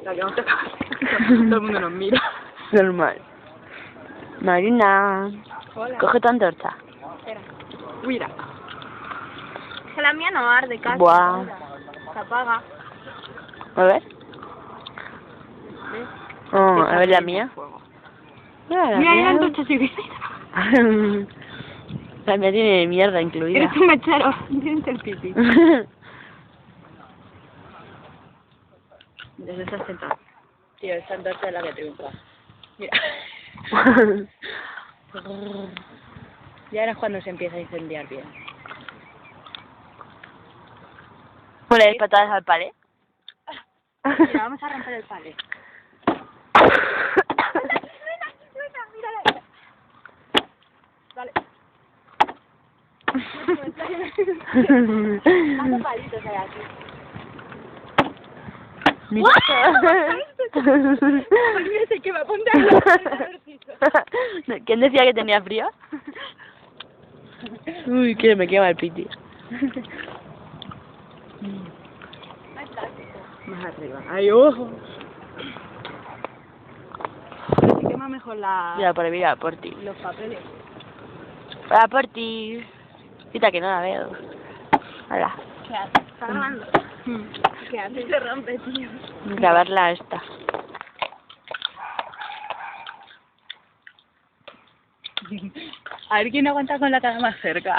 La que vamos a acabar. Todo el mundo nos mira. Normal. Marina, Hola. coge tu antorcha. Espera. Mira. Que la mía no arde casi. Buah. Se apaga. A ver. ¿Ves? Oh, Está a ver la bien mía. el fuego. Mira, la Mira, mía. la antorcha sí. La mía tiene mierda incluida. Eres un mechero. Tienes el pipí. Desde esa sentado. Tío, esta antorcha es la que triunfa. Mira. Y ahora es cuando se empieza a incendiar bien. ¿No le des patadas al palé? Mira, vamos a romper el palé. Mírala. Vale. ¿Cuántos palitos hay aquí? Mira. Olvídese que me apunta a ¿Quién decía que tenía frío? Uy, que me quema el piti. Más arriba. ¡Ay, ojo! Se quema mejor Mira, por ahí, mira, por ti. los papeles. Para por ti. Quita que no la veo. Hola. ¿Qué haces? ¿Está grabando? ¿Qué haces? Se rompe, tío. Grabarla esta. A ver quién aguanta con la cara más cerca.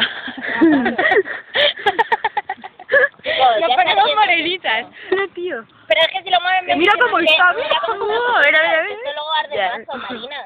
Lo ponemos morenitas. No, tío. Pero es que si lo mueven... Mira cómo está, mira mira cómo cómo. está. Mira, mira, mira. Esto luego arde Ya. tanto, Marina.